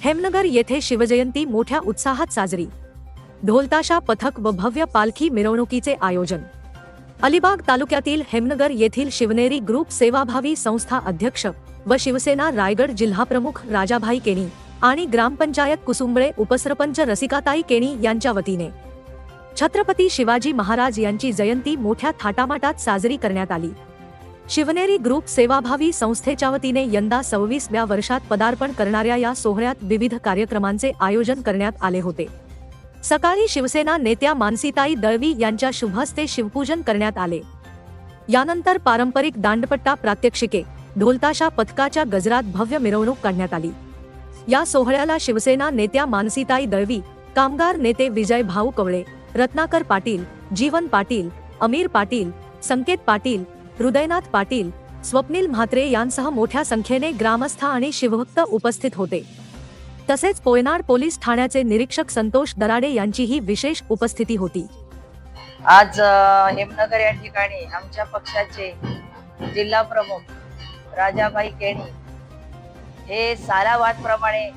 हेमनगर येथे शिवजयंती मोठ्या उत्साहात साजरी। ढोलताशा पथक व भव्य पालखी मिरवणुकीचे आयोजन। अलिबाग तालुक्यातील हेमनगर येथील शिवनेरी ग्रुप सेवाभावी संस्था अध्यक्ष व शिवसेना रायगड जिल्हाप्रमुख राजाभाई केणी आणि ग्रामपंचायत कुसुंबळे उपसरपंच रसिकाताई केणी यांच्या वतीने छत्रपती शिवाजी महाराज यांची जयंती मोठ्या थाटामाटात साजरी करण्यात आली। शिवनेरी ग्रुप सेवाभावी संस्थेच्या वतीने यंदा 26व्या वर्षात पदार्पण करणाऱ्या या सोहळ्यात विविध कार्यक्रमांचे आयोजन करण्यात आले होते। सकाळी शिवसेना नेत्या मानसीताई दळवी यांच्या शुभहस्ते शिवपूजन करण्यात आले। यानंतर पारंपरिक दांडपट्टा प्रात्यक्षिके, ढोलताशा पथकाच्या गजरात भव्य मिरवणूक काढण्यात आली। या सोहळ्याला शिवसेना नेत्या मानसीताई दळवी, कामगार नेते विजय भाऊ कवळे, रत्नाकर पाटील, जीवन पाटील, अमीर पाटील, संकेत पाटील, हृदयनाथ पाटील, स्वप्नील म्हात्रे यांसह मोठ्या संख्येने ग्रामस्थ आणि शिवभक्त उपस्थित होते। तसेच पोयनाड पोलीस ठाण्याचे निरीक्षक संतोष दराडे यांचीही विशेष उपस्थिती होती। आज हेमनगर या ठिकाणी आमच्या पक्षाचे जिल्हा प्रमुख राजाभाई केणी हे सालावादप्रमाणे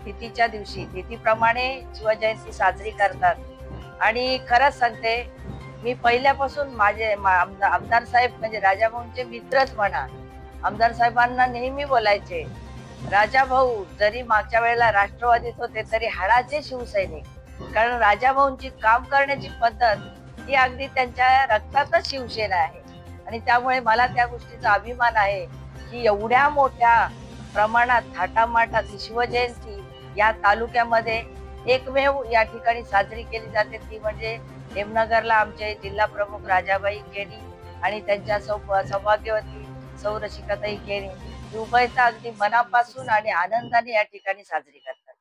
तिथीच्या दिवशी तिथीप्रमाणे शिवजयंती साजरी करतात। आणि खरंच सांगते, मी पहिल्यापासून माझे आमदार साहेब म्हणजे राजाभाऊंचे मित्रच म्हणा, आमदार साहेबांना नेहमी बोलायचे, राजाभाऊ जरी मागच्या वेळेला राष्ट्रवादीत होते तरी हाडाचे शिवसैनिक, कारण राजाभाऊंची काम करण्याची पद्धत ही अगदी त्यांच्या रक्तातच शिवसेना आहे। आणि त्यामुळे मला त्या गोष्टीचा अभिमान आहे की एवढ्या मोठ्या प्रमाणात थाटामाटात शिवजयंती या तालुक्यामध्ये एकमेव या ठिकाणी साजरी केली जाते, ती म्हणजे हेमनगरला आमचे जिल्हा प्रमुख राजाभाई केणी आणि त्यांच्या सौभाग्यवती सौ रसिकाताई केणी उभयता अगदी मनापासून आणि आनंदाने या ठिकाणी साजरी करतात।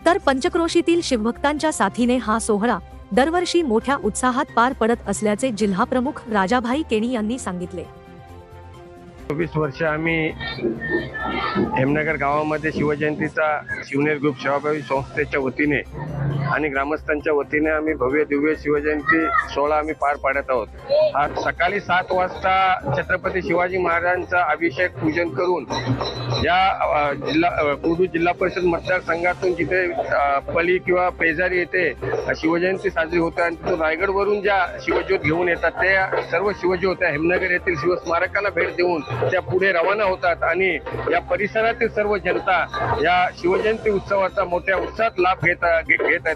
तर पंचक्रोशीतील शिवभक्तांच्या साथीने हा सोहळा दरवर्षी मोठ्या उत्साहात पार पडत असल्याचे जिल्हाप्रमुख राजाभाई केणी यांनी सांगितले. 24 वर्ष आम्ही हेमनगर गावामध्ये शिवजयंतीचा शिवनेरी ग्रुप सेवाभावी संस्थेच्या वतीने आणि ग्रामस्थांच्या वतीने आम्ही भव्य दिव्य शिवजयंती सोहळा आम्ही पार पाडत आहोत. आज सकाळी 7 वाजता छत्रपती शिवाजी महाराजांचा अभिषेक पूजन करून या कुर्डू जिल्हा परिषद मतदारसंघातून जिथे पली किंवा पेजारी येथे शिवजयंती साजरी होते आणि तिथून रायगडवरून ज्या शिवज्योत घेऊन येतात त्या सर्व शिवज्योत हेमनगर येथील शिवस्मारकाला भेट देऊन त्या पुढे रवाना होतात आणि या परिसरातील सर्व जनता या शिवजयंती उत्सवाचा मोठ्या उत्साहात लाभ घेत आहेत.